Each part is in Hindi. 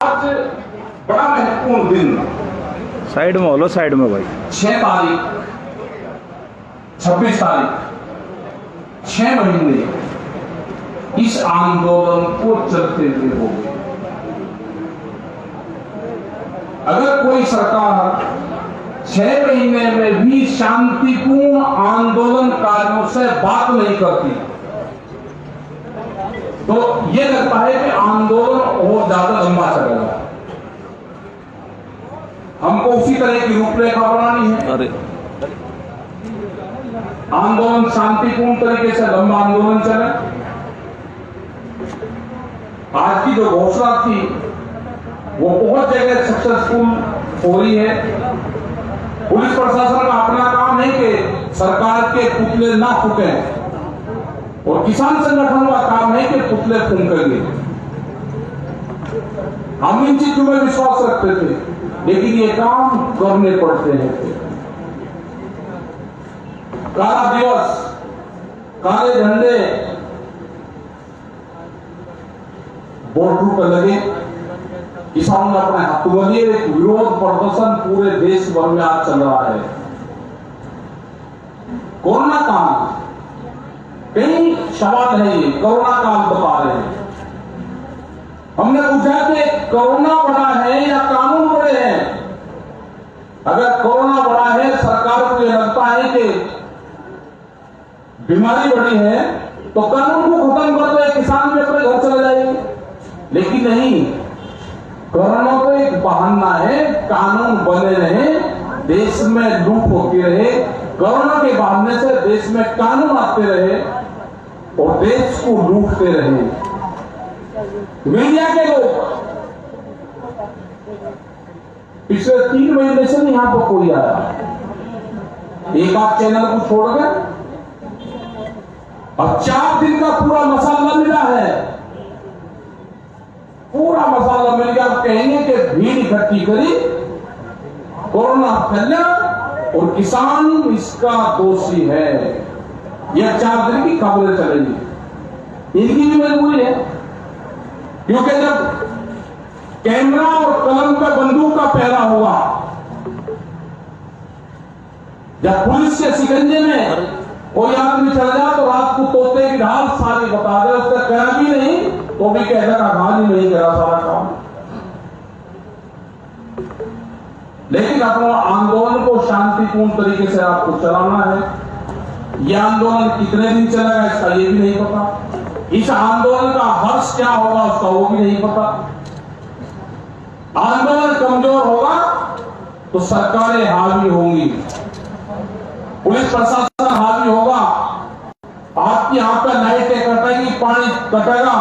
आज बड़ा महत्वपूर्ण दिन, साइड में बोलो, साइड में भाई। 6 तारीख 26 तारीख 6 महीने इस आंदोलन को चलते हुए हो गए। अगर कोई सरकार 6 महीने में भी शांतिपूर्ण आंदोलनकारियों से बात नहीं करती तो यह लगता है कि आंदोलन और ज्यादा लंबा चलेगा। हमको उसी तरह की रूपरेखा बनानी है। अरे आंदोलन शांतिपूर्ण तरीके से लंबा आंदोलन चले। आज की जो घोषणा थी वो बहुत जगह सक्सेसफुल हो रही है। पुलिस प्रशासन का अपना काम है कि सरकार के पुतले ना फूटे और किसान संगठन का काम है कि पुतले फूंकेंगे। हम इन चीजों में विश्वास रखते थे, लेकिन ये काम करने पड़ते हैं। काला दिवस, काले झंडे बॉर्डर पर लगे, किसानों ने अपने हाथों में लिए। एक विरोध प्रदर्शन पूरे देश भर में आज चल रहा है। कोरोना काल, कई सवाल है, ये कोरोना काल बता रहे हैं। हमने पूछा कि कोरोना बड़ा है या कानून बड़े हैं? अगर कोरोना बड़ा है, सरकार को यह लगता है कि बीमारी बड़ी है तो कानून को खत्म कर दो, किसान भी अपने घर चले जाएंगे। लेकिन नहीं, कोरोना तो एक बहाना है, कानून बने रहे, देश में लूट होती रहे। कोरोना के बहाने से देश में कानून आते रहे और देश को लूटते रहे। मीडिया के लोग पिछले 3 महीने से यहां पर कोई आया, एक आध चैनल को छोड़ गए। अब 4 दिन का पूरा मसाला मिला है, पूरा मसाला मिल गया। कहेंगे कि भीड़ इकट्ठी करी, कोरोना फैला और किसान इसका दोषी है। यह 4 दिन की खबरें चलेंगी। इनकी भी मजबूरी है, क्योंकि जब कैमरा और कलम पे बंदूक का पहरा हुआ, जब पुलिस के शिकंजे में कोई आदमी चल जाए तो रात को तोते की ढाल सारी बता दे, उसका करा भी नहीं तो भी कह देगा हाँ जी नहीं करा सारा काम। लेकिन अपना आंदोलन को शांतिपूर्ण तरीके से आपको चलाना है। यह आंदोलन कितने दिन चलेगा इसका ये भी नहीं पता। इस आंदोलन का हर्ष क्या होगा उसका वो भी नहीं पता। आंदोलन कमजोर होगा तो सरकारें हावी होंगी, पुलिस प्रशासन हावी होगा, आपकी यहाँ पे लाइटें कटेगी, पानी कटेगा।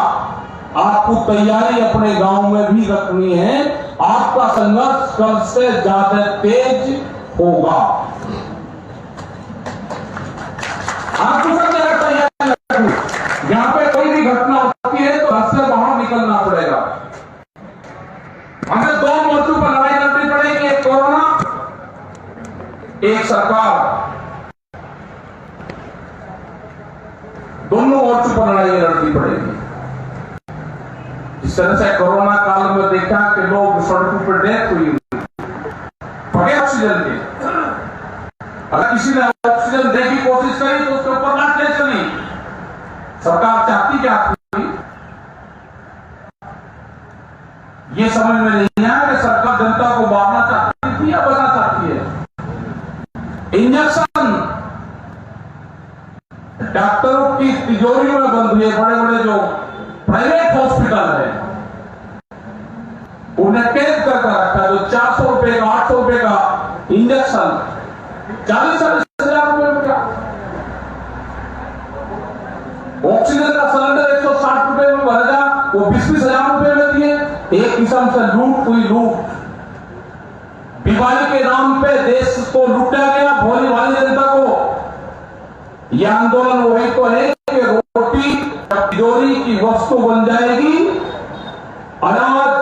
आपको तैयारी अपने गांव में भी रखनी है। आपका संघर्ष कल से ज्यादा तेज होगा। आपको सब जगह तैयारी रखनी। यहाँ पे कोई भी घटना होती है तो घर से बाहर निकलना पड़ेगा। हमें 2 मोर्चों पर लड़ाई लड़नी पड़ेगी, एक कोरोना, एक सरकार। दोनों मोर्चों पर लड़ाई लड़नी पड़ेगी। इस तरह से कोरोना काल में देखा कि लोग सड़कों पर डेथ हुई बगैर ऑक्सीजन के। अगर किसी ने ऑक्सीजन देने की कोशिश करी तो उसके ऊपर लाठियां चली। सरकार चाहती क्या थी? ये समझ में नहीं आया कि सरकार जनता को मारना चाहती थी या बचना चाहती है। इंजेक्शन डॉक्टरों की तिजोरियों में बंद हुए। बड़े बड़े जो प्राइवेट हॉस्पिटल है उन्हें कैद करके रखा। जो 400 रुपए का 800 रुपए का इंजेक्शन 40,000 रुपए में क्या? ऑक्सीजन का सिलेंडर 160 रुपए में भरेगा, वो 20,000 रुपए में दिए। एक किस्म से लूट हुई लूट। बीमारी के नाम पे देश को लूटा गया, भोली भाली जनता को। यह आंदोलन वही तो है कि रोटी तिजोरी की वस्तु बन जाएगी, अनाज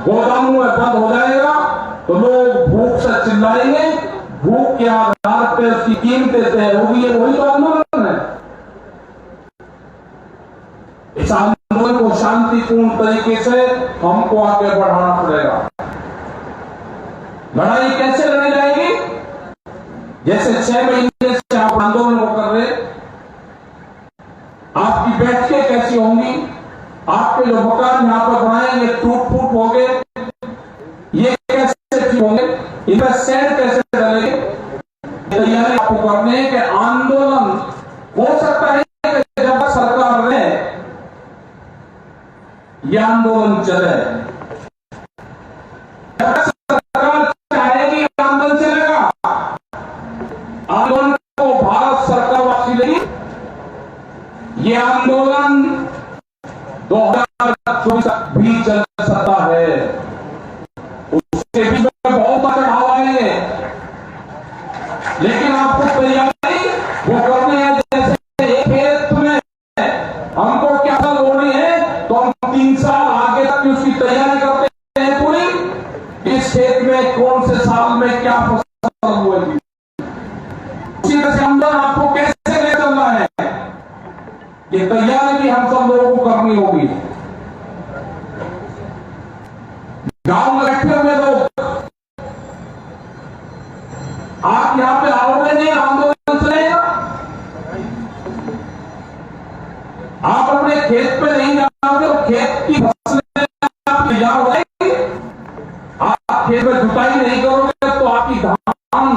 गोदामों में बंद हो जाएगा तो लोग भूख से चिल्लाएंगे, भूख के आधार पर उसकी कीमतें तय होगी। वही तो आंदोलन है। इस आंदोलन को शांति शांतिपूर्ण तरीके से हमको आगे बढ़ाना पड़ेगा। लड़ाई कैसे लड़ी जाएगी? जैसे 6 महीने से आप आंदोलन को कर रहे, आपकी बैठकें कैसी होंगी, आपके जो मकान यहां पर बनाएंगे टूट फूट हो गए, ये कैसे ठीक होंगे, इनका सेट कैसे डलेंगे, तैयारी आपको करनी है कि आंदोलन हो सकता है कि जब सरकार रहे यह आंदोलन चले, सरकार चाहेगी आंदोलन चलेगा, आंदोलन को भारत सरकार वापसी लेगी। ये आंदोलन 2024 भी चल सकता है, उसके बीच में बहुत चढ़ाव आएंगे, लेकिन आपको तैयारी वो करनी है। जैसे एक खेत में हमको क्या फसल बोनी है तो हम 3 साल आगे तक उसकी तैयारी करते हैं पूरी, इस खेत में कौन से साल में क्या फसल होगी, उसी तरह से आंदोलन आपको कैसे ले चलना है, ये तैयारी भी हम सब लोगों को करनी होगी। गांव में बैठे हुए लोग आप यहां पे आओगे नहीं, आंदोलन चलेगा, आप अपने खेत पे नहीं जाओगे और खेत की फसलें आप तैयार हो जाएगी, आप खेत में जुताई नहीं करोगे तो आपकी धान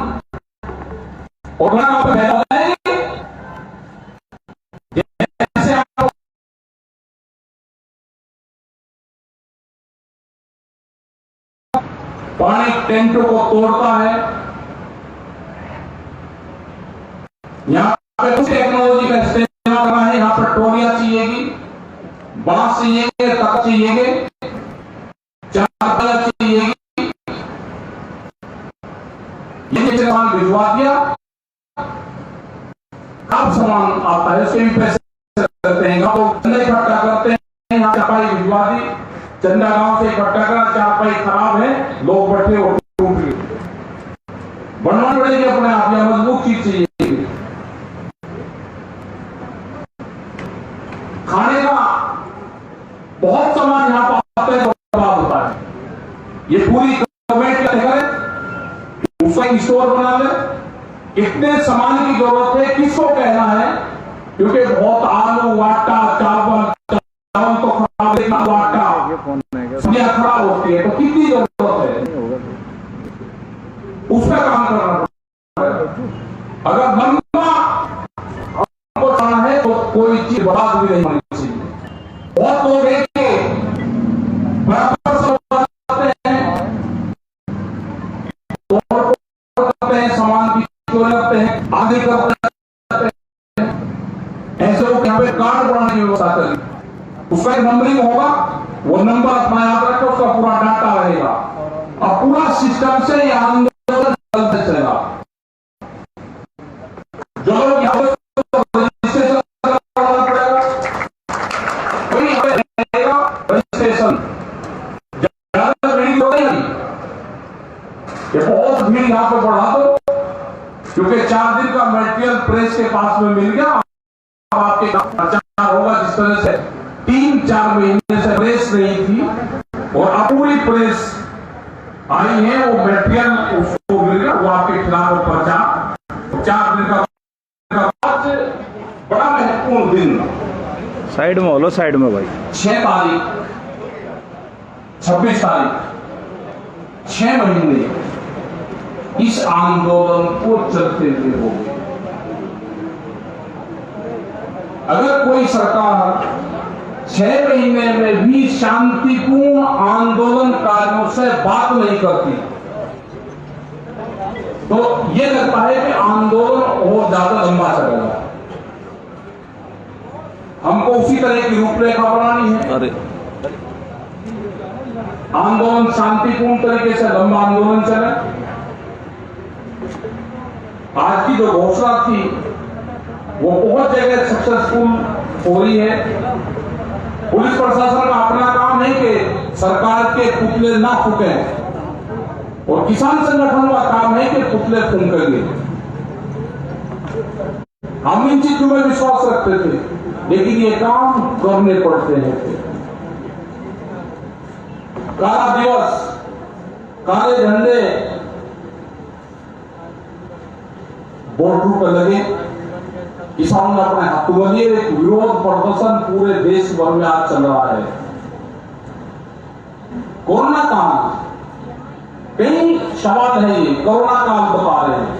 और आप पैदा हो जाएगी। जैसे आप पानी टेंटों को तोड़ता है, यहां पे कुछ टेक्नोलॉजी का इस्तेमाल करना है, यहां पर टोलियां चाहिएगी, बांस चाहिएंगे, तख्त चाहिएंगे, चादर चाहिएगी, ये सामान भिजवा दिया, अब सामान आता है उसके भी पैसे करते हैं, तो चंदा इकट्ठा करते हैं, यहाँ चारपाई भिजवा दी, चंदा गांव से इकट्ठा करा, चारपाई खराब है, लोग बैठे और टूट गए, बनवानी पड़ेगी अपने आप, या मजबूत चीज चाहिए। खाने का बहुत सामान यहां पर आता है, बर्बाद होता है, ये पूरी गवर्नमेंट क्या करे, उसका स्टोर बना ले, कितने सामान की जरूरत है, किसको कहना है, क्योंकि बहुत आलू आटा चावल तो खराब है, आटा सब्जियां खराब होती है, तो कितनी जरूरत है, उसका काम करना पड़ेगा। अगर लंबा हमको जाना है तो कोई चीज बर्बाद भी नहीं होनी चाहिए। बहुत लोग बराबर से करते हैं, सामान की चोरी करते हैं, आगे करते हैं, ऐसे लोग यहाँ पे कार्ड बनाने की व्यवस्था करें, उसका एक नंबरिंग होगा, वो नंबर अपना याद रखो, उसका पूरा डाटा रहेगा, और पूरा सिस्टम से यह आंदोलन चलते चलेगा। जो लोग यहाँ रजिस्ट्रेशन करना पड़ेगा, रजिस्ट्रेशन ज्यादा भीड़ हो गई, ये बहुत भीड़ यहाँ पे बढ़ा दो, क्योंकि 4 दिन का मटेरियल प्रेस के पास में मिल गया, अब आपके प्रचार होगा, जिस तरह से 3-4 महीने से प्रेस नहीं थी और अब पूरी प्रेस आई है, वो मटेरियल उसको मिल गया, वो आपके खिलाफ प्रचार 4 दिन का बड़ा महत्वपूर्ण दिन। साइड में बोलो, साइड में भाई। 6 तारीख 26 तारीख 6 महीने इस आंदोलन को चलते हुए हो गए। अगर कोई सरकार 6 महीने में भी शांतिपूर्ण आंदोलनकारियों से बात नहीं करती तो यह लगता है कि आंदोलन और ज्यादा लंबा चलेगा। हमको उसी तरह की रूपरेखा बनानी है। अरे आंदोलन शांतिपूर्ण तरीके से लंबा आंदोलन चले। आज की जो घोषणा थी वो बहुत जगह सक्सेसफुल हो रही है। पुलिस प्रशासन का अपना काम है कि सरकार के पुतले ना फूटे और किसान संगठन का काम है कि पुतले फूंकेंगे। हम इन चीजों में विश्वास रखते थे, लेकिन ये काम करने पड़ते हैं। काला दिवस, काले झंडे बॉर्डर पर लगे, किसानों ने अपने हाथों में एक विरोध प्रदर्शन पूरे देश भर में आज चल रहा है। कोरोना काल, कई सवाल है, ये कोरोना काल बता रहे हैं।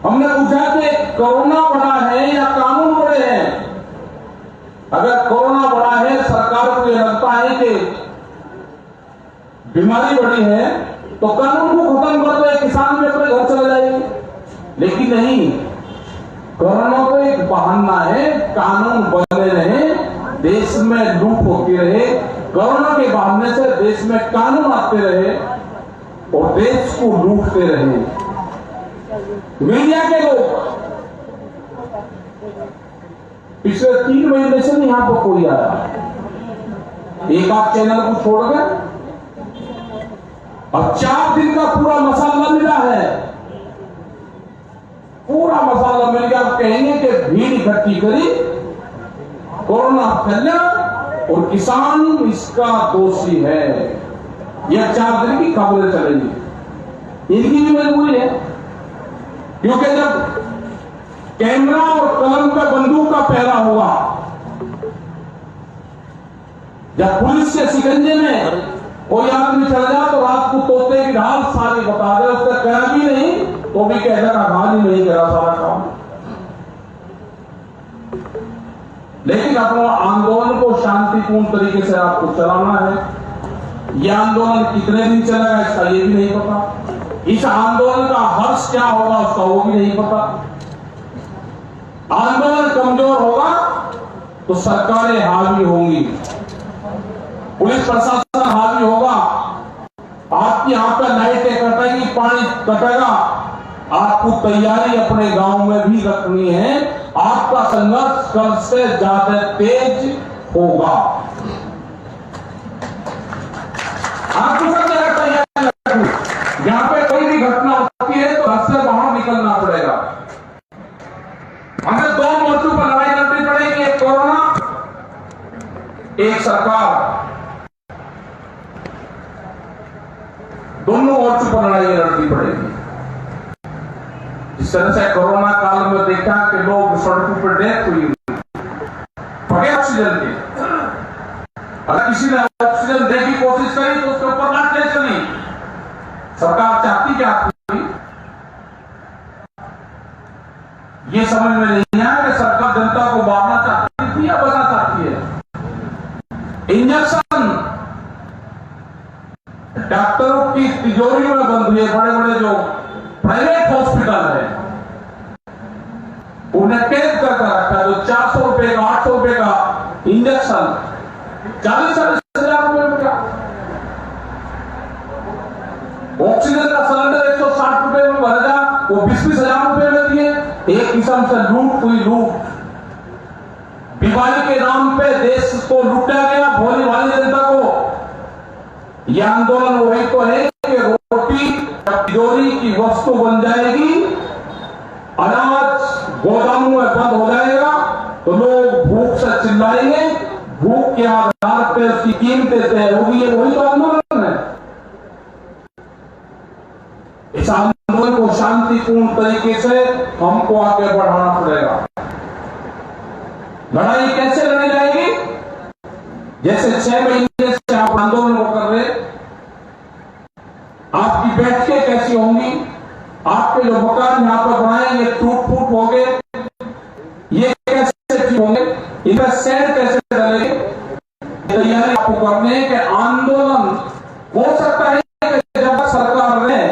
हमने पूछा कि कोरोना बड़ा है या कानून बड़े हैं? अगर कोरोना बड़ा है, सरकार को यह लगता है कि बीमारी बड़ी है तो कानून को खत्म कर दो, किसान भी अपने घर चले जाएंगे। लेकिन नहीं, कोरोना तो एक बहाना है, कानून बने रहे, देश में लूट होती रहे, कोरोना के बहाने से देश में कानून आते रहे और देश को लूटते रहे। मीडिया के लोग पिछले 3 महीने से नहीं यहां पर कोई आया, एक आध चैनल को छोड़ गए। अब 4 दिन का पूरा मसाला मिला है, पूरा मसाला मिल गया। आप कहेंगे कि भीड़ इकट्ठी करी, कोरोना फैला और किसान इसका दोषी है, यह 4 दिन की खबरें चलेंगी। इनकी भी मजबूरी है, क्योंकि जब कैमरा और कलम पे बंदूक का पहरा होगा, जब पुलिस के शिकंजे में कोई आदमी चल जाए तो रात को तोते की ढाल सारी बता दे, उसका कह भी नहीं तो भी कह देगा आघात ही नहीं करा सारा काम। लेकिन अपना आंदोलन को शांतिपूर्ण तरीके से आपको चलाना है। यह आंदोलन कितने दिन चलेगा इसका ये भी नहीं पता, इस आंदोलन का हर्ष क्या होगा उसका वो भी नहीं पता। आंदोलन कमजोर होगा तो सरकारें हावी होंगी, पुलिस प्रशासन हावी होगा, आपकी यहां पर लाइटें कटेगी, पानी कटेगा। आपको तैयारी अपने गांव में भी रखनी है, आपका संघर्ष कल से ज्यादा तेज होगा। आपको सब जगह तैयारी रखनी, जहां पे कोई भी घटना होती है तो घर से बाहर निकलना पड़ेगा। हमें 2 मोर्चों पर लड़ाई लड़नी पड़ेगी, एक कोरोना, एक सरकार। दोनों मोर्चों पर लड़ाई लड़नी पड़ेगी। इस तरह से कोरोना काल में देखा कि लोग सड़कों पर डेथ हुई बगैर ऑक्सीजन के। अगर किसी ने ऑक्सीजन देने की कोशिश करी तो उसके ऊपर लाठियां चली। सरकार चाहती क्या आपकी? ये समझ में नहीं आया कि सरकार जनता को मारना चाहती थी या बचा चाहती है। इंजेक्शन डॉक्टरों की तिजोरी में बंद हुए, बड़े बड़े जो प्राइवेट हॉस्पिटल है उन्हें कैद कर रखा, जो 400 रुपए का 800 रुपए का इंजेक्शन 40-40 हजार रुपए में क्या। ऑक्सीजन का सिलेंडर 160 रुपए में भरेगा, वो 20-20 हजार रुपए में दिए। एक किस्म से लूट हुई लूट। बीमारी के नाम पे देश को लूटा गया, भोली भाली जनता को। यह आंदोलन वही तो है कि रोटी तिजोरी की वस्तु बन जाएगी, अनाज गोदामों में बंद हो जाएगा तो लोग भूख से चिल्लाएंगे, भूख के आधार पर उसकी कीमतें तय होगी। वही तो आंदोलन है। इस आंदोलन को शांतिपूर्ण तरीके से हमको आगे बढ़ाना पड़ेगा। लड़ाई कैसे लड़ी जाएगी? जैसे 6 महीने से आप आंदोलन को कर रहे, आपकी बैठकें कैसी होंगी, आपके जो मकान यहां पर बनाए ये टूट फूट होंगे, ये कैसे ठीक होंगे, इनका शेड कैसे डलेंगे, तैयारी आपको करनी है कि आंदोलन हो सकता है कि जब सरकार रहे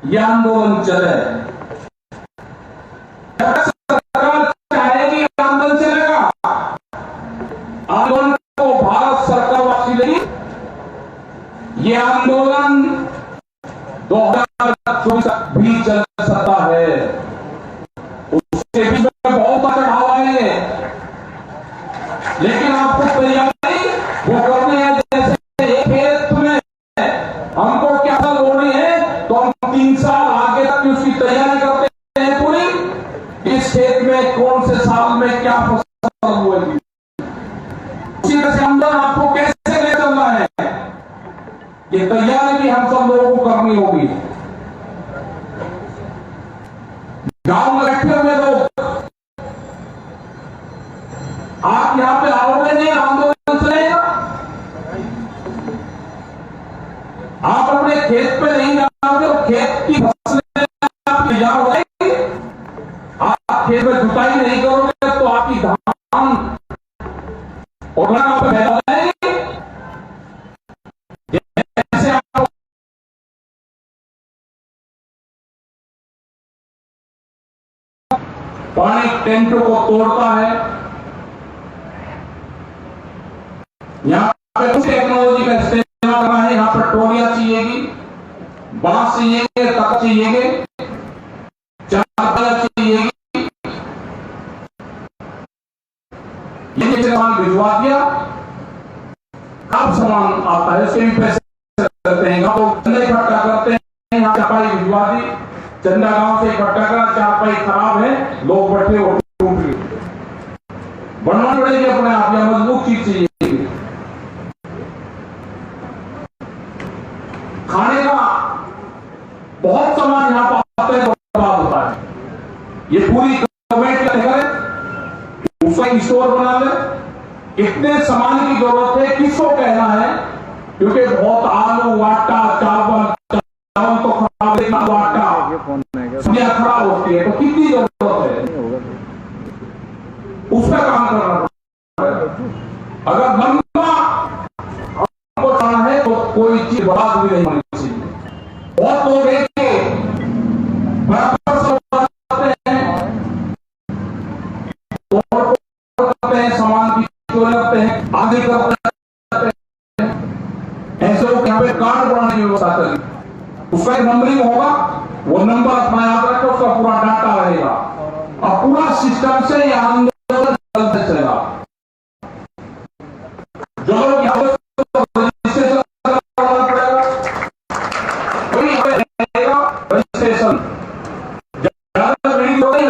यह आंदोलन चले। सरकार चाहेगी आंदोलन चलेगा, आंदोलन को भारत सरकार वापसी लेगी। यह आंदोलन 2024 भी चल सकता है, उसके बीच में बहुत चढ़ाव आएंगे, लेकिन आपको तैयारी वो करनी है। जैसे एक खेत में हमको क्या फसल बोनी है तो हम 3 साल आगे तक उसकी तैयारी करते हैं पूरी, इस खेत में कौन से साल में क्या फसल होगी। उसी तरह से आंदोलन आपको ये तैयारी भी हम सब लोगों को करनी होगी। गांव में बैठे हुए लोग, आप यहां पे आओगे नहीं, आंदोलन चलेगा। आप अपने खेत पे नहीं जाओगे और खेत की फसलें आप ले जाओगे, आप खेत में जुताई नहीं करोगे तो आपकी धान और जाएगी। जैसे आप पानी टेंटों को तोड़ता है, यहां पे कुछ टेक्नोलॉजी का इस्तेमाल करना है। यहां पर टोलियां चाहिएगी, बांस चाहिएंगे, तख्त चाहिएंगे, चादर चाहिएगी। ये सामान भिजवा दिया, अब सामान आता है, उसके भी पैसे करते हैं। गाँव चंदा इकट्ठा करते हैं, यहाँ चारपाई भिजवा दी, चंदा गांव से इकट्ठा करा, चारपाई खराब है, लोग बैठे और टूट गए। बनना पड़ेगी अपने आप, या मजबूत चीज चाहिए। खाने का बहुत सामान यहाँ पर आते हैं, बर्बाद होता है। ये पूरी गवर्नमेंट क्या करे, उसका स्टोर बना ले। इतने सामान की जरूरत है, किसको कहना है, क्योंकि बहुत आलू, आटा, चावल तो खराब है, आटा सब्जियां खराब होती है, तो कितनी जरूरत है, उस पर काम करना पड़ेगा। अगर लंबा हमको खाना है तो कोई चीज बर्बाद भी नहीं होनी चाहिए। बहुत लोग हैं बराबर करते हैं, सामान की चोरी करते हैं, आगे करते हैं। ऐसे लोग यहाँ पे कार्ड बनाने की व्यवस्था करें, उसका एक नंबरिंग होगा, वो नंबर अपना याद रखो, उसका पूरा डाटा रहेगा और पूरा सिस्टम से ये आंदोलन चलते चलेगा। जो लोग यहाँ पे रजिस्ट्रेशन करना पड़ेगा, वही रहेगा रजिस्ट्रेशन। ज्यादा भीड़ हो गई,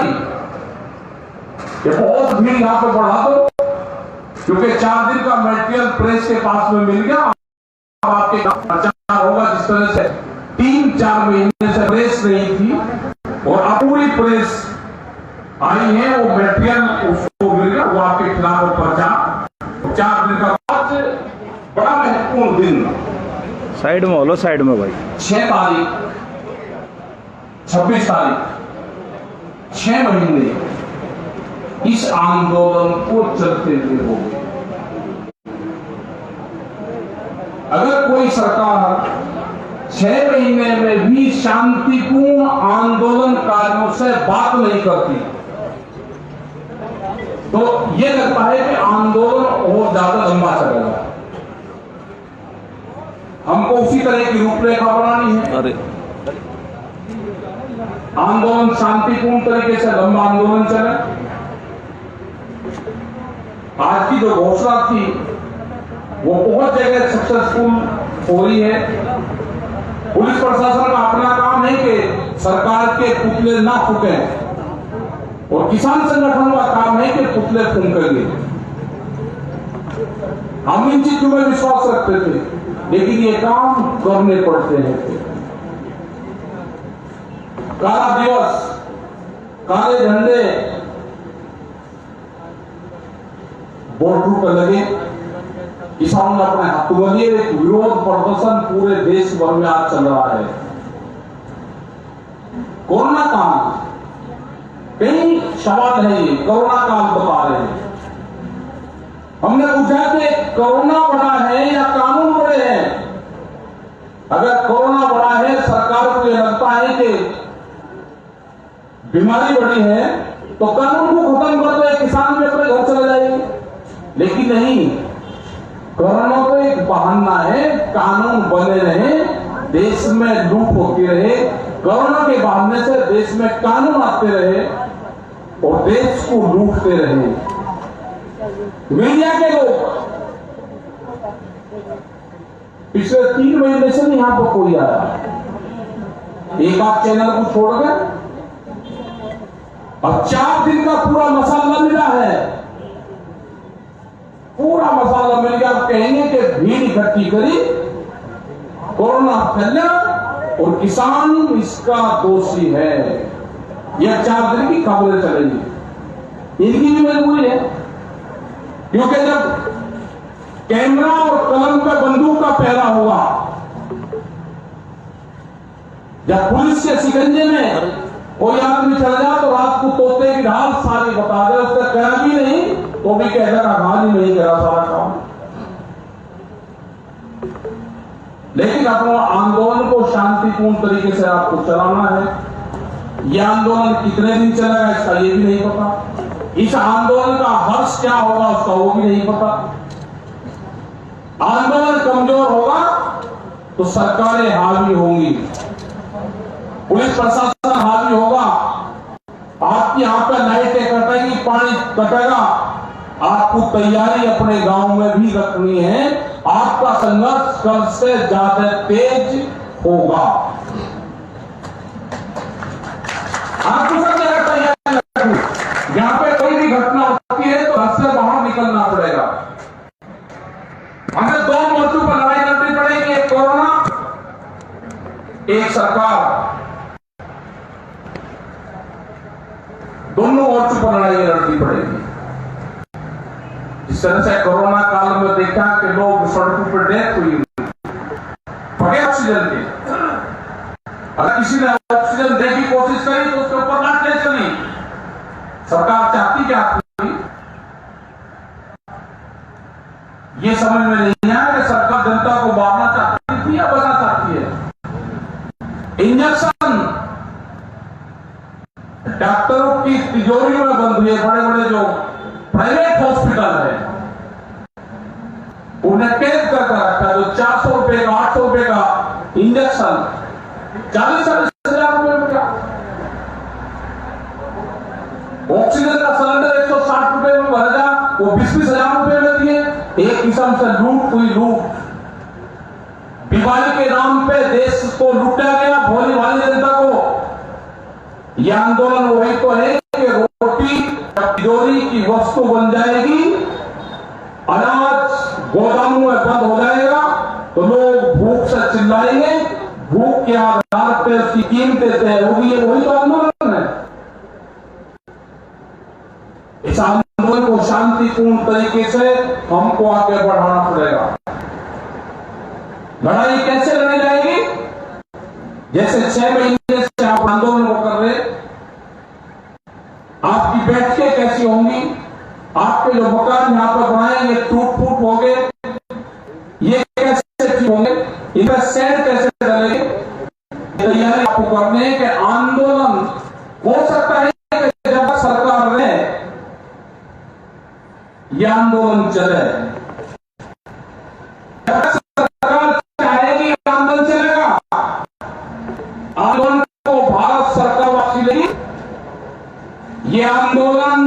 ये बहुत भीड़ यहाँ पे बढ़ा दो, क्योंकि 4 दिन का मटेरियल प्रेस के पास में मिल गया। अब आपके प्रचार होगा, जिस तरह से 3-4 महीने से प्रेस नहीं थी और अब पूरी प्रेस आई है, वो मटेरियल उसको मिल गया, वो आपके खिलाफ प्रचार। 4 दिन का बाद बड़ा महत्वपूर्ण दिन, साइड में बोलो, साइड में भाई। 6 तारीख, 26 तारीख, 6 महीने इस आंदोलन को चलते हुए हो गए। अगर कोई सरकार 6 महीने में भी शांतिपूर्ण आंदोलनकारियों से बात नहीं करती, तो यह लगता है कि आंदोलन और ज्यादा लंबा चलेगा। हमको उसी तरह की रूपरेखा बनानी है। अरे आंदोलन शांतिपूर्ण तरीके से लंबा आंदोलन चले। आज की जो घोषणा थी वो बहुत जगह सक्सेसफुल हो रही है। पुलिस प्रशासन का अपना काम है कि सरकार के पुतले ना फूके, और किसान संगठन का काम है कि पुतले फूकेंगे। हम इन चीजों में विश्वास रखते थे, लेकिन ये काम करने पड़ते हैं। काला दिवस, काले झंडे बॉर्डर पर लगे, किसानों ने अपने हाथों में लिए। एक विरोध प्रदर्शन पूरे देश भर में आज चल रहा है। कोरोना काल, कई सवाल है, ये कोरोना काल बता रहे हैं। हमने पूछा कि कोरोना बड़ा है या कानून बड़े हैं? अगर कोरोना बड़ा है, सरकार को यह लगता है कि बीमारी बड़ी है, तो कानून को खत्म कर दो, किसान भी अपने घर चले जाएंगे। लेकिन नहीं, कोरोना तो एक बहाना है, कानून बने रहे, देश में लूट होती रहे, कोरोना के बहाने से देश में कानून आते रहे और देश को लूटते रहे। मीडिया के लोग पिछले 3 महीने से यहां पर कोई आया, एक आध चैनल को छोड़ गए। अब 4 दिन का पूरा मसाला मिला है, पूरा मसाला मिल गया। आप कहेंगे कि भीड़ इकट्ठी करी कोरोना फैला और किसान इसका दोषी है। यह 4 दिन की खबरें चलेंगी, इनकी भी मजबूरी है, क्योंकि जब कैमरा और कलम पे बंदूक का पहरा हुआ, जब पुलिस के शिकंजे में कोई आदमी चल जाए तो रात को तोते की ढाल सारी बता दे, उसका करा भी नहीं तो भी कह देगा हाँ जी नहीं करा सारा काम। लेकिन अपना आंदोलन को शांतिपूर्ण तरीके से आपको चलाना है। यह आंदोलन कितने दिन चलेगा इसका ये भी नहीं पता, इस आंदोलन का हर्ष क्या होगा उसका वो भी नहीं पता। आंदोलन कमजोर होगा तो सरकारें हावी होंगी, पुलिस प्रशासन हावी होगा, आपकी यहाँ पे लाइटें कटेगी, पानी कटेगा। आपको तैयारी अपने गांव में भी रखनी है, आपका संघर्ष कल से ज्यादा तेज होगा। आपको सब जगह तैयारी रखनी, यहाँ पे कोई भी घटना होती है तो घर से बाहर निकलना पड़ेगा। हमें 2 मोर्चों पर लड़ाई लड़नी पड़ेगी, एक कोरोना, एक सरकार। दोनों मोर्चों पर लड़ाई लड़नी पड़ेगी। जिस तरह से कोरोना काल में देखा कि लोग सड़कों पर डेथ हुई बगैर ऑक्सीजन के, अगर किसी ने ऑक्सीजन देने की कोशिश करी तो उसके ऊपर लाठियां चली। सरकार चाहती क्या थी, ये समझ में नहीं आया कि सरकार जनता को मारना चाहती थी या बचना चाहती है। इंजेक्शन डॉक्टरों की तिजोरियों में बंद हुए, बड़े बड़े जो प्राइवेट हॉस्पिटल है उन्हें कैद करके रखा, जो 400 रुपए का 800 रुपए का इंजेक्शन 40,000 रुपए में क्या। ऑक्सीजन का सिलेंडर 160 रुपए में भरेगा, वो 20,000 रुपए में दिए। एक किस्म से लूट हुई लूट, बीमारी के नाम पे देश को लूटा गया, भोली भाली जनता को। यह आंदोलन वही तो है कि रोटी तिजोरी की वस्तु बन जाएगी, अनाज गोदामों में बंद हो जाएगा तो लोग भूख से चिल्लाएंगे, भूख के आधार पर उसकी कीमतें तय होगी। वही तो आंदोलन है। इस आंदोलन को शांतिपूर्ण तरीके से हमको आगे बढ़ाना पड़ेगा। लड़ाई कैसे लड़ी जाएगी? जैसे 6 महीने से आप आंदोलन को कर रहे, आपकी बैठकें कैसी होंगी, आपके जो मकान यहां पर बनाएंगे टूट फूट हो गए, ये कैसे ठीक होंगे, इनका शेड कैसे डलेंगे, तैयारी आपको करनी है कि आंदोलन हो सकता है कि जब सरकार रहे यह आंदोलन चले, सरकार चाहेगी आंदोलन चलेगा। आंदोलन को भारत सरकार वापसी लेगी। ये आंदोलन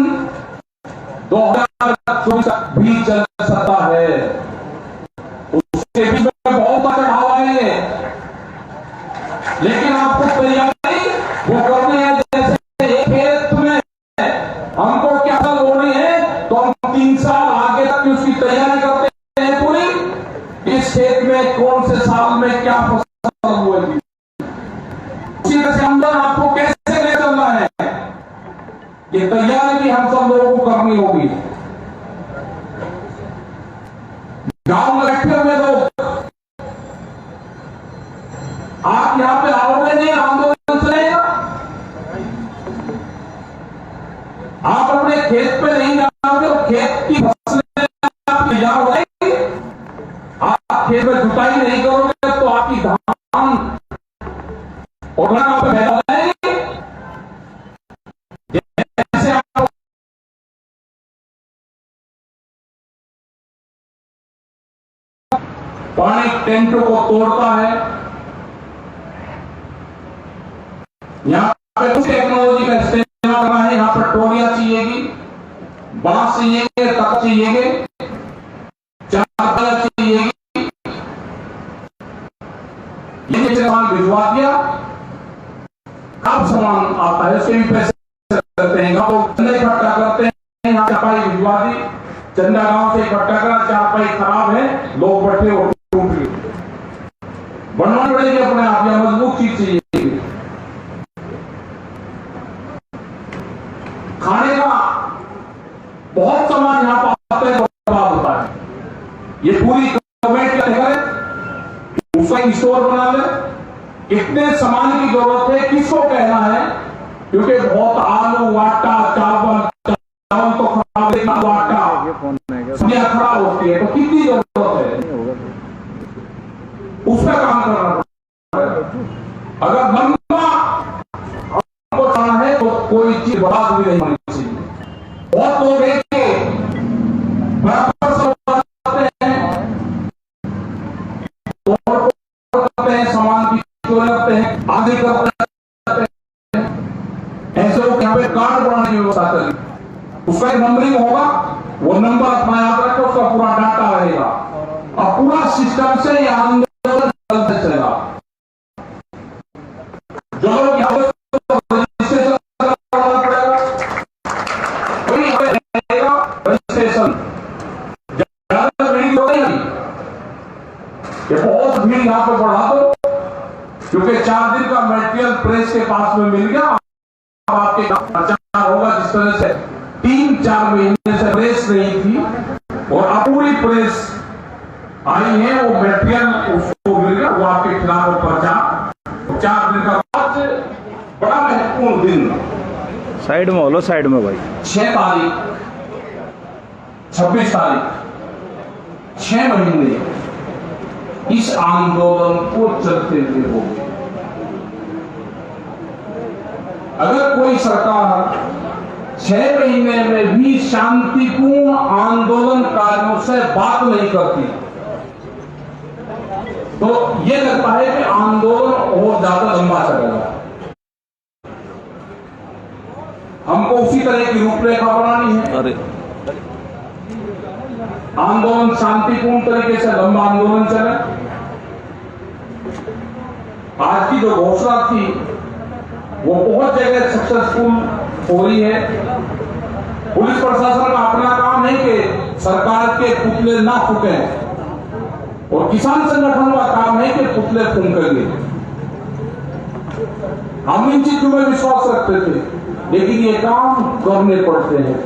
2024 तक भी चल सकता है, उसके बीच में बहुत चढ़ाव आएंगे, लेकिन आपको तैयारी वो करनी है। जैसे एक खेत में हमको क्या फसल बोनी है तो हम 3 साल आगे तक उसकी तैयारी करते हैं पूरी, इस खेत में कौन से साल में क्या फसल होगी। उसी तरह से आंदोलन आपको कैसे ले चलना है, ये तैयारी भी हम सब लोगों को करनी होगी। गांव में बैठे हुए लोग, आप यहां पे आओगे नहीं, आंदोलन चलेगा। आप अपने खेत पे नहीं जाओगे और खेत की फसलें तैयार हो जाएगी, आप खेत में जुताई नहीं करोगे तो आपकी धान और पैदा हो जाएगी। पानी टेंटों को तोड़ता है। यहां पे कुछ टेक्नोलॉजी का इस्तेमाल करना है। यहां पर टोलियां चाहिएगी, बांस चाहिएंगे, तख्त चाहिएंगे, चादर चाहिएगी। ये सामान भिजवा दिया, अब सामान आता है, उसके भी पैसे करते हैं। चंदा इकट्ठा करते हैं, यहाँ चापाई भिजवा दी, चंदा गांव से इकट्ठा करा, चापाई खराब है, लोग बैठे हो टूट गए। एक स्टोर बना ले, कितने सामान की जरूरत है, किसको कहना है, क्योंकि बहुत आलू आटा चावल तो खराब है, आटा सब्जियां खराब होती है, तो कितनी जरूरत है, उस पर काम करना पड़ेगा। अगर लंबा हमको चलना है तो कोई चीज बर्बाद भी नहीं होनी चाहिए। बहुत लोग बराबर करते हैं, सामान की चोरी करते हैं, आगे करते हैं, ऐसे लोग यहाँ पे कार्ड बनाने की व्यवस्था करें, उसका एक नंबरिंग होगा, वो नंबर अपना याद रखो, उसका पूरा डाटा रहेगा और पूरा सिस्टम से ये आंदोलन चलते चलेगा। जो लोग यहाँ पे रजिस्ट्रेशन करना पड़ेगा, कोई रहेगा रजिस्ट्रेशन, ज्यादा भीड़ तो नहीं, ये बहुत भीड़ यहाँ पे बढ़ा दो, क्योंकि 4 दिन का मटेरियल प्रेस के पास में मिल गया, अब आपके प्रचार होगा। जिस तरह से 3-4 महीने से प्रेस नहीं थी और अब पूरी प्रेस आई है, वो मटेरियल उसको मिल गया, वो आपके खिलाफ वो प्रचार 4 दिन का बाद बड़ा महत्वपूर्ण दिन। साइड में बोलो, साइड में भाई। 6 तारीख 26 तारीख 6 महीने इस आंदोलन को चलते हुए हो गए। अगर कोई सरकार 6 महीने में भी शांतिपूर्ण आंदोलनकारियों से बात नहीं करती, तो यह लगता है कि आंदोलन और ज्यादा लंबा चलेगा। हमको उसी तरह की रूपरेखा बनानी है। अरे आंदोलन शांतिपूर्ण तरीके से लंबा आंदोलन चले। आज की जो घोषणा थी वो बहुत जगह सक्सेसफुल हो रही है। पुलिस प्रशासन का अपना काम है कि सरकार के पुतले ना फूके, और किसान संगठन का काम है कि पुतले फूकेंगे। हम इन चीजों में विश्वास रखते थे, लेकिन ये काम करने पड़ते हैं।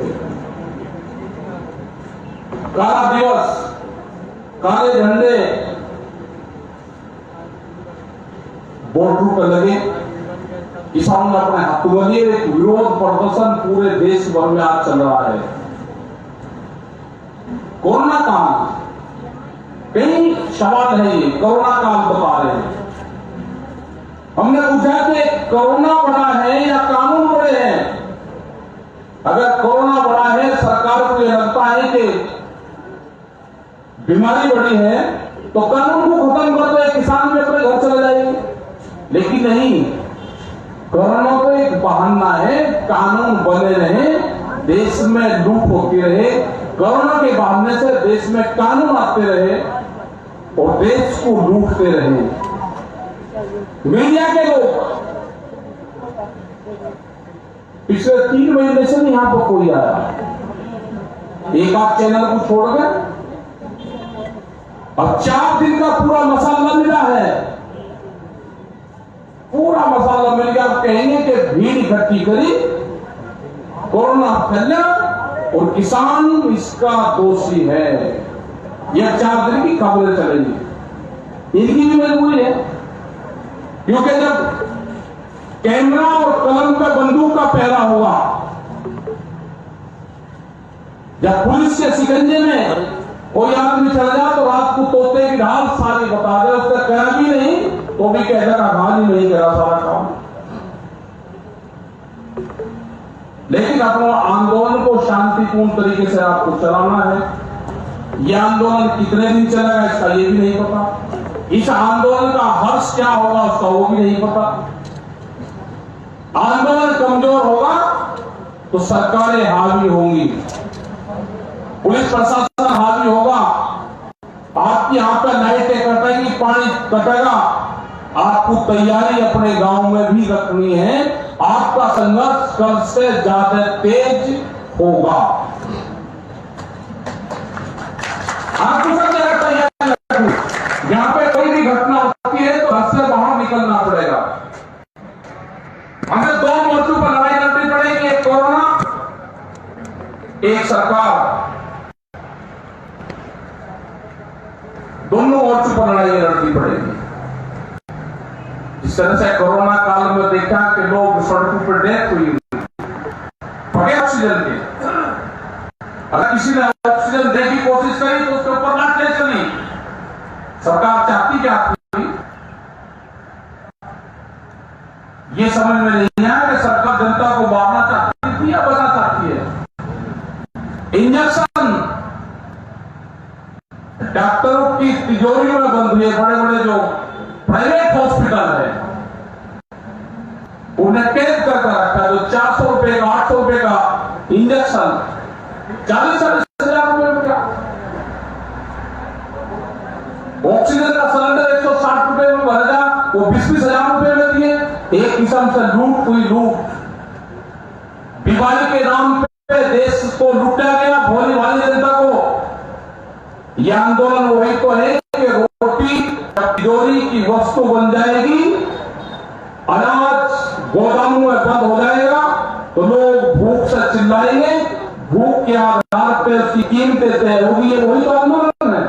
काला दिवस, काले झंडे बॉर्डर पर लगे, किसानों ने अपने हाथों में लिए। एक विरोध प्रदर्शन पूरे देश भर में आज चल रहा है। कोरोना काल, कई सवाल है, ये कोरोना काल बता रहे हैं। हमने पूछा कि कोरोना बड़ा है या कानून बड़े हैं? अगर कोरोना बड़ा है, सरकार को यह लगता है कि बीमारी बड़ी है, तो कानून को खत्म कर दो, किसान भी अपने घर चले जाएंगे। लेकिन नहीं, कोरोना तो एक बहाना है, कानून बने रहे, देश में लूट होती रहे, कोरोना के बहाने से देश में कानून आते रहे और देश को लूटते रहे। मीडिया के लोग पिछले 3 महीने से नहीं यहां पर कोई आया, एक आध चैनल को छोड़ गए। अब 4 दिन का पूरा मसाला मिला है, पूरा मसाला मिल गया। आप कहेंगे कि भीड़ इकट्ठी करी, कोरोना फैला और किसान इसका दोषी है। यह 4 दिन की खबरें चलेंगी, इनकी भी मजबूरी है, क्योंकि जब कैमरा और कलम पे बंदूक का पहरा हुआ, जब पुलिस के शिकंजे में कोई आदमी चला जाए तो रात को तोते की ढाल सारी बता दे, उसका कहना भी नहीं तो भी कह देगा भाजी नहीं करा सारा काम। लेकिन अपना आंदोलन को शांतिपूर्ण तरीके से आपको चलाना है। यह आंदोलन कितने दिन चलेगा इसका ये भी नहीं पता, इस आंदोलन का हर्ष क्या होगा उसका वो भी नहीं पता। आंदोलन कमजोर होगा तो सरकारें हावी होंगी, पुलिस प्रशासन हावी होगा, आपकी यहाँ पे लाइटें कटेगी, पानी कटेगा। आपको तैयारी अपने गांव में भी रखनी है, आपका संघर्ष कल से ज्यादा तेज होगा। आपको सब जगह तैयारी रखनी, जहां पे कोई भी घटना होती है तो घर से बाहर निकलना पड़ेगा। हमें 2 मोर्चों पर लड़ाई लड़नी पड़ेगी, एक कोरोना, एक सरकार। दोनों मोर्चों पर लड़ाई लड़नी पड़ेगी। जिस तरह से कोरोना काल में देखा कि लोग सड़कों पर डेथ हुई बगैर ऑक्सीजन के, अगर किसी ने ऑक्सीजन देने की कोशिश करी तो उसके ऊपर लाठियां चली। सरकार चाहती क्या थी? ये समझ में नहीं आया कि सरकार जनता को मारना चाहती थी या बचना चाहती है। इंजेक्शन डॉक्टरों की तिजोरियों में बंद हुए बड़े बड़े जो प्राइवेट हॉस्पिटल है उन्हें कैद करके रखा। जो 400 रुपए का 800 रुपए का इंजेक्शन 40-40 हजार रुपए में क्या? ऑक्सीजन का सिलेंडर 160 रुपए में भरेगा, वो 20-20 हजार रुपए में दिए। एक किस्म से लूट हुई लूट। बीमारी के नाम पे देश को लूटा गया, भोली भाली जनता को। यह आंदोलन वही तो है कि रोटी तिजोरी की वस्तु बन जाएगी, अनाज गोदामों में बंद हो जाएगा तो लोग भूख से चिल्लाएंगे, भूख के आधार पर उसकी कीमतें तय होगी। ये वही तो आंदोलन है।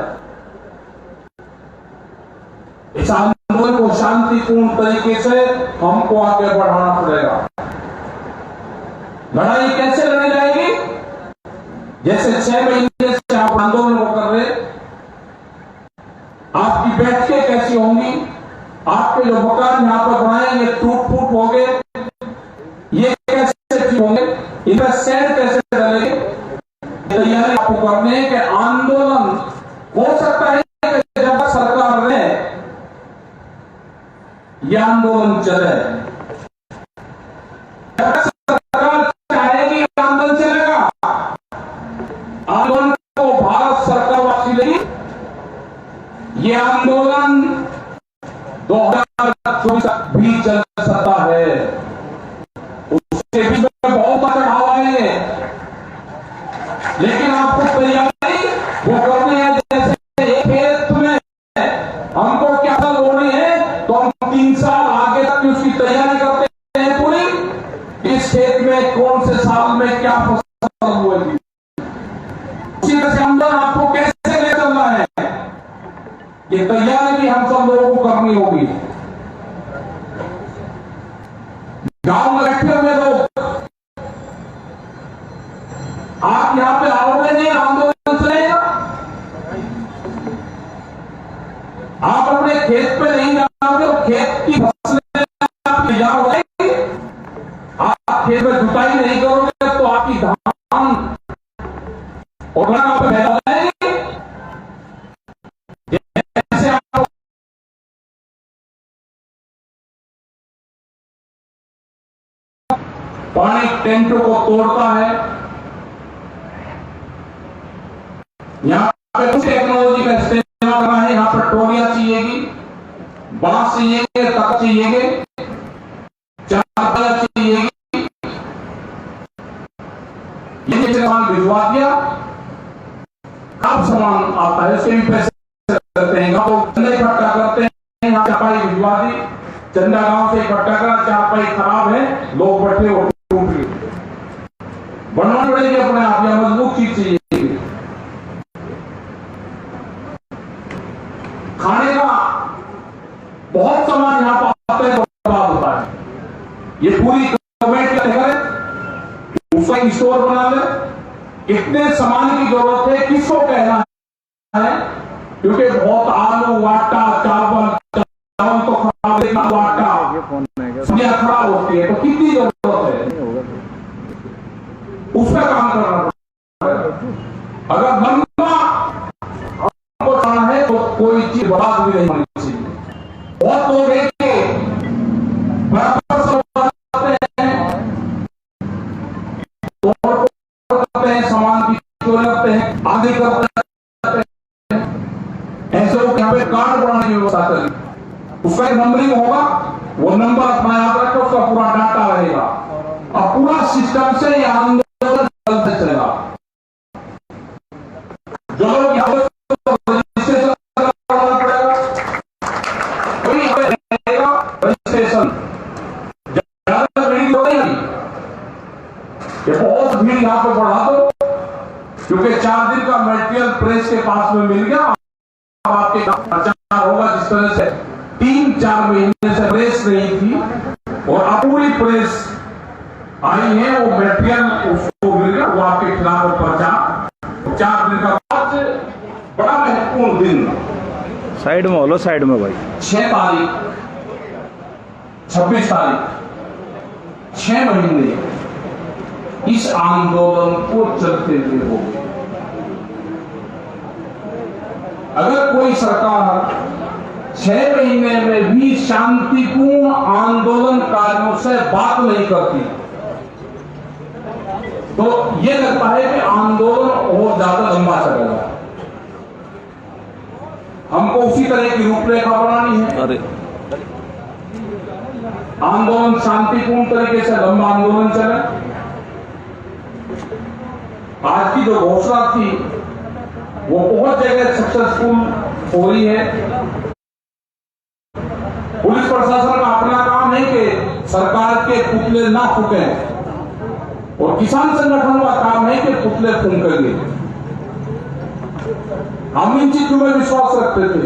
इस आंदोलन को शांतिपूर्ण तरीके से हमको आगे बढ़ाना पड़ेगा। लड़ाई कैसे लड़ी जाएगी? जैसे 6 महीने से आप आंदोलन को कर रहे, आपकी बैठकें कैसी होंगी, आपके जो मकान यहां पर बनाए ये टूट फूट हो गए, ये कैसे ठीक होंगे, इनका शेड कैसे डलेंगे, तैयारी आपको करनी है कि आंदोलन हो सकता है कि जब सरकार रहे यह आंदोलन चले। सरकार चाहेगी आंदोलन चलेगा, आंदोलन को भारत सरकार वापसी लेगी। यह आंदोलन 2024 तक भी चल सकता है। उसके बीच में बहुत चढ़ाव आएंगे, लेकिन आपको तैयारी वो करनी है। जैसे एक खेत में हमको क्या फसल बोनी है तो हम 3 साल आगे तक उसकी तैयारी करते हैं पूरी। इस खेत में कौन से साल में क्या फसल होगी, उसी तरह से आंदोलन आपको कैसे ले चलना है, ये तैयारी भी हम सब लोगों को करनी होगी। गांव में बैठे हुए लोग आप यहां पे आओगे नहीं, आंदोलन चलेगा। आप अपने खेत पे नहीं जाओगे तो खेत की फसलें आप ले जाओगे। आप खेत में जुताई नहीं करोगे तो आपकी धान और आप फैला जाएगी। जैसे आप पानी टेंटों को तोड़ता है, यहां पे कुछ टेक्नोलॉजी का इस्तेमाल करना है। यहां पर टोलियां चाहिएगी, बांस चाहिएंगे, तख्त चाहिएंगे, चादर चाहिएगी। ये सामान भिजवा दिया, अब सामान आता है, उसके भी पैसे करते हैं। गाँव चंदा इकट्ठा करते हैं, यहाँ चारपाई भिजवा दी, चंदा गांव से इकट्ठा करा, चारपाई खराब है, लोग बैठे हो टूट गए, बनवानी पड़ेगी अपने आप, या मजबूत चीज चाहिए। खाने का बहुत सामान यहां पर आता है, बर्बाद होता है। ये पूरी गवर्नमेंट क्या करे, उसका एक स्टोर बना ले। कितने सामान की जरूरत है किसको कहना है, क्योंकि बहुत आलू आटा चावल तो खराब, आटा सब्जियां खराब होती है, तो कितनी जरूरत है उसका काम करना पड़ेगा। अगर लंबा हमको खाना है तो कोई चीज बर्बाद भी नहीं होनी चाहिए। बहुत लोग हैं बराबर करते हैं, सामान की चोरी करते हैं, आगे करते हैं। ऐसे लोग यहाँ पे कार्ड बनाने की व्यवस्था करें, उसका एक नंबरिंग होगा, वो नंबर अपना याद रखो, उसका पूरा डाटा रहेगा और पूरा सिस्टम से यह आंदोलन चलते चलेगा। जो लोग यहाँ पे रजिस्ट्रेशन करना पड़ेगा, कोई रहेगा रजिस्ट्रेशन, ज्यादा भीड़ हो रही, ये बहुत भीड़ यहाँ पे बढ़ा दो, क्योंकि 4 दिन का मटेरियल प्रेस के पास में मिल गया। अब आपके प्रचार होगा, जिस तरह से 3-4 महीने से प्रेस नहीं आई है, वो मेटेरियल उसको मिल गया, वो आपके खिलाफ पर्चा 4 दिन का बाद बड़ा महत्वपूर्ण दिन साइड में बोलो, साइड में भाई। 6 तारीख 26 तारीख 6 महीने इस आंदोलन को चलते हुए हो गए। अगर कोई सरकार 6 महीने में भी शांतिपूर्ण आंदोलनकारियों से बात नहीं करती तो यह लगता है कि आंदोलन और ज्यादा लंबा चलेगा। हमको उसी तरह की रूपरेखा बनानी है। अरे आंदोलन शांतिपूर्ण तरीके से लंबा आंदोलन चले। आज की जो घोषणा थी वो बहुत जगह सक्सेसफुल हो रही है। पुलिस प्रशासन का अपना काम है कि सरकार के पुतले ना फूके और किसान संगठन का काम है कि पुतले फूकेंगे। हम इन चीजों में विश्वास रखते थे,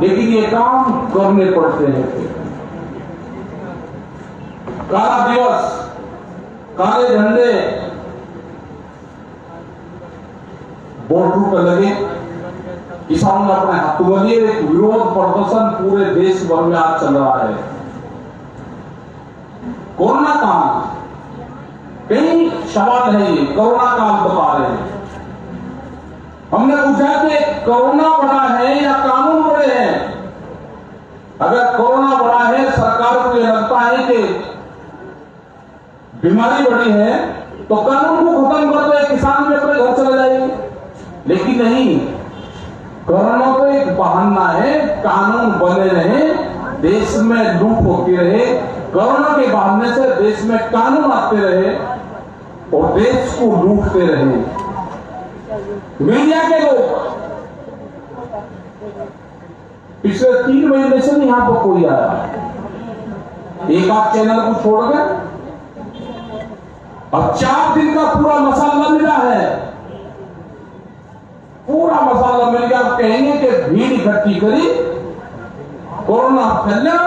लेकिन ये काम करने पड़ते हैं। काला दिवस, काले झंडे बॉर्डर पर लगे, किसानों ने अपने हाथों में लिए। एक विरोध प्रदर्शन पूरे देश भर में आज चल रहा है। कोरोना काल, कई सवाल है, ये कोरोना काल बता रहे हैं। हमने पूछा कि कोरोना बड़ा है या कानून बड़े हैं? अगर कोरोना बड़ा है, सरकार को यह लगता है कि बीमारी बड़ी है तो कानून को खत्म कर दो, किसान भी अपने घर चले जाएंगे। लेकिन नहीं, कोरोना तो एक बहाना है, कानून बने रहे, देश में लूट होती रहे, कोरोना के बहाने से देश में कानून आते रहे और देश को लूटते रहे। मीडिया के लोग पिछले 3 महीने से नहीं यहां पर कोई आया, एक आध चैनल को छोड़ गए। अब 4 दिन का पूरा मसाला मिला है, पूरा मसाला मिल गया। कहेंगे कि भीड़ इकट्ठी करी, कोरोना फैला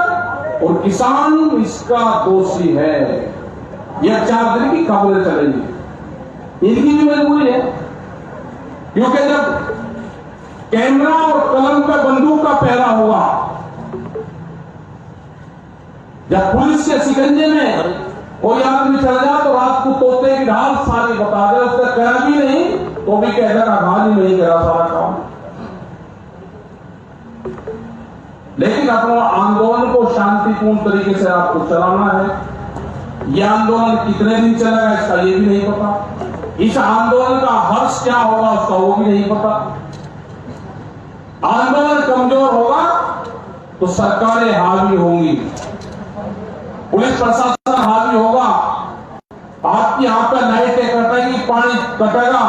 और किसान इसका दोषी है। यह 4 दिन की खबरें चलेंगी। इनकी भी मजबूरी है, क्योंकि जब कैमरा और कलम पे बंदूक का पहरा हुआ, जब पुलिस के शिकंजे में कोई आदमी चल जाए तो रात को तोते की ढाल सारी बता दे, उसने कहा भी नहीं तो भी कह देगा हाँ जी नहीं करा सारा काम। लेकिन अपना आंदोलन को शांतिपूर्ण तरीके से आपको चलाना है। यह आंदोलन कितने दिन चलेगा इसका ये भी नहीं पता। इस आंदोलन का हर्ष क्या होगा उसका वो भी नहीं पता। आंदोलन कमजोर होगा तो सरकारें हावी होंगी, पुलिस प्रशासन हावी होगा, आपकी यहाँ पे लाइटें कटेगी, पानी कटेगा।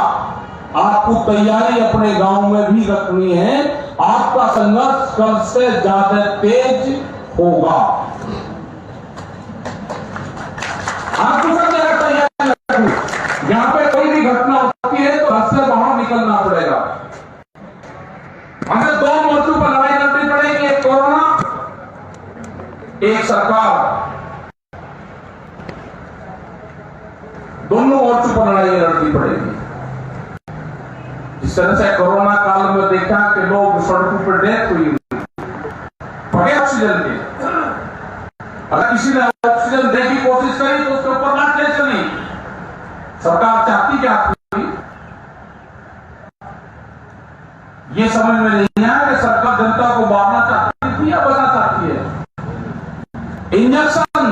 आपको तैयारी अपने गांव में भी रखनी है। आपका संघर्ष कल से ज्यादा तेज होगा। आपको सब जगह तैयारी रखनी। जहां पे कोई भी घटना होती है तो घर से बाहर निकलना पड़ेगा। हमें 2 मोर्चों पर लड़ाई लड़नी पड़ेगी, एक कोरोना, एक सरकार। दोनों मोर्चों पर लड़ाई लड़नी पड़ेगी। इस तरह से कोरोना काल में देखा कि लोग सड़कों पर डेथ हुई बगैर ऑक्सीजन के। अगर किसी ने ऑक्सीजन देने की कोशिश करी तो उसके ऊपर लाठियां चली। सरकार चाहती क्या थी? ये समझ में नहीं आया कि सरकार जनता को मारना चाहती थी या बचना चाहती है। इंजेक्शन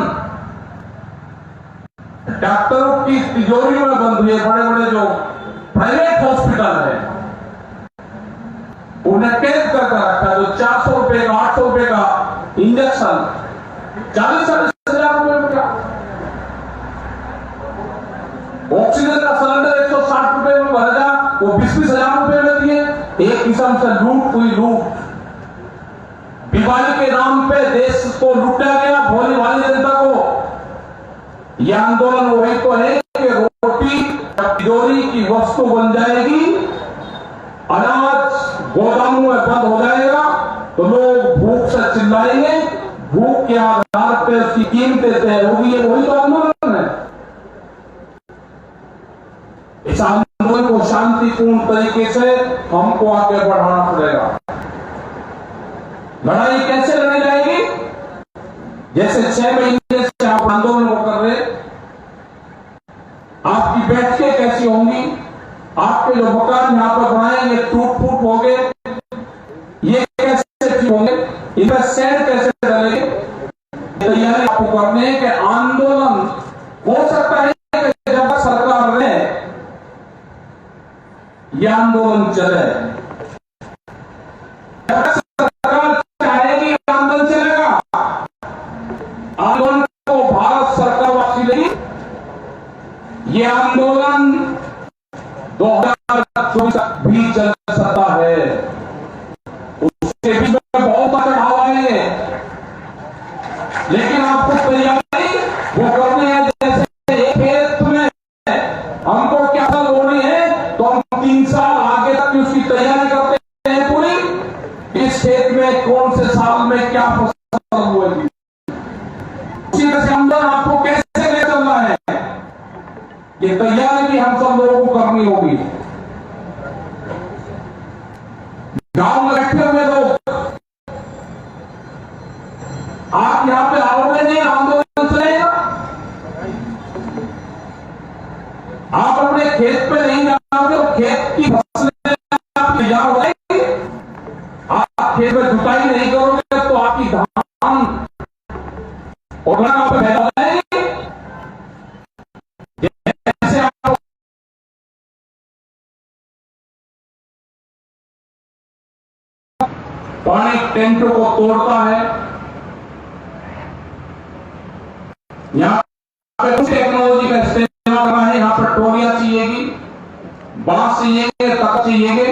डॉक्टरों की तिजोरियों में बंद हुए। बड़े बड़े जो प्राइवेट हॉस्पिटल है उन्हें कैद करके रखा। जो 400 रुपए का 800 रुपए का इंजेक्शन 40,000 रुपए में क्या? ऑक्सीजन का सिलेंडर 160 रुपए में भरेगा, वो 20,000 रुपए में दिए। एक किस्म से लूट हुई लूट। बीमारी के नाम पे देश को लूटा गया, भोली भाली जनता को। यह आंदोलन वही तो है कि रोटी तिजोरी की वस्तु बन जाएगी, अनाज गोदामों में बंद हो जाएगा तो लोग भूख से चिल्लाएंगे, भूख के आधार पर उसकी कीमतें तय होगी। वही तो आंदोलन है। इस आंदोलन को शांतिपूर्ण तरीके से हमको आगे बढ़ाना पड़ेगा। लड़ाई कैसे लड़ी जाएगी? जैसे 6 महीने से आप आंदोलन को कर रहे, आपकी बैठकें कैसी होंगी, आपके जो मकान यहां पर बनाएंगे टूट फूट हो गए, ये कैसे ठीक होंगे, इनका शेड कैसे डलेंगे, तैयारी आपको करनी है कि आंदोलन हो सकता है कि जब सरकार रहे यह आंदोलन चले, सरकार चाहेगी आंदोलन चलेगा। आंदोलन को भारत सरकार वापसी लेगी। यह आंदोलन 2024 भी चल सकता है। उसके बीच में बहुत चढ़ाव आएंगे, लेकिन आपको तैयारी वो करनी है। जैसे एक खेत में हमको क्या फसल बोनी है तो हम 3 साल आगे तक उसकी तैयारी करते हैं पूरी, इस खेत में कौन से साल में क्या फसल होगी। उसी तरह से आंदोलन आपको कैसे ले चलना है, ये तैयारी भी हम सब लोगों को करनी होगी। गांव में बैठे हुए लोग, आप यहां पे आओगे नहीं, आंदोलन चलेगा। आप अपने खेत पे नहीं जाओगे और खेत की फसलें तैयार हो जाएगी। आप खेत में जुताई नहीं करोगे तो आपकी धान और आप पैदा हो जाएगी। जैसे आप पानी टेंट को तोड़ता है, यहां पे कुछ टेक्नोलॉजी का इस्तेमाल करना है। यहां पर टोरिया चाहिएगी, बांस चाहिएंगे, तख्त चाहिएंगे,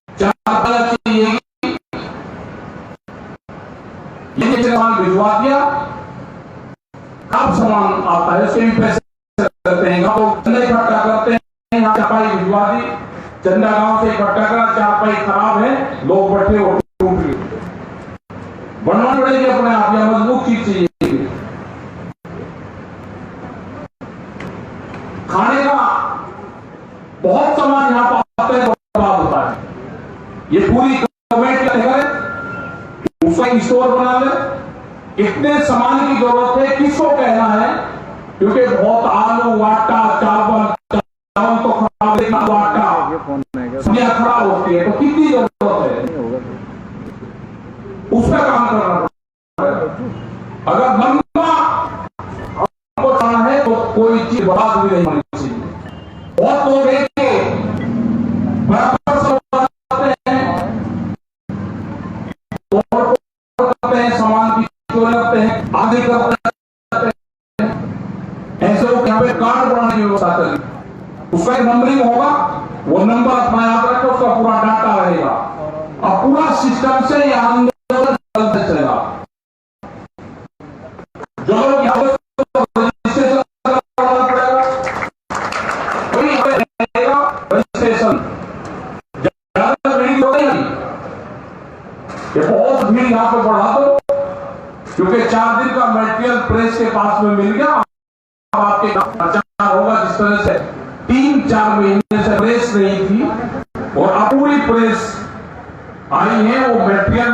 चारपाई चाहिएगी। ये सामान भिजवा दिया, कब सामान आता है उसके भी पैसे करते हैं। गाँव चंदा इकट्ठा करते हैं, यहाँ चारपाई भिजवा दी, चंदा गांव से इकट्ठा करा, चारपाई खराब है, लोग बैठे और टूट गए, बनवानी पड़ेगी अपने आप, या मजबूत चीज चाहिए। खाने का बहुत सामान यहां पर आता है, बर्बाद होता है। ये पूरी गवर्नमेंट क्या करे, उसका स्टोर बना ले। इतने सामान की जरूरत है, किसको कहना है, क्योंकि बहुत आलू, आटा, चावल तो खराब है, आटा सब्जियां खराब होती है, तो कितनी जरूरत है, उस पर काम करना पड़ेगा। अगर लंबा हमको जाना है तो कोई चीज बर्बाद भी नहीं होनी चाहिए। बहुत लोग बराबर करते हैं, सामान की चोरी करते हैं, आगे करते हैं, ऐसे लोग यहाँ पे कार्ड बनाने की व्यवस्था करें, उसका एक नंबरिंग होगा, वो नंबर अपना याद रखो, उसका पूरा डाटा रहेगा और पूरा सिस्टम से यह आंदोलन चलते चलेगा। जो लोग यहाँ रजिस्ट्रेशन करना पड़ेगा, कोई रहेगा रजिस्ट्रेशन, ज्यादा भीड़ हो गई, ये बहुत भीड़ यहाँ पे बढ़ा दो, क्योंकि 4 दिन का मटेरियल प्रेस के पास में मिल गया। अब आपके प्रचार होगा, जिस तरह से 3-4 महीने से प्रेस नहीं थी और अब पूरी प्रेस आई है, वो मटेरियल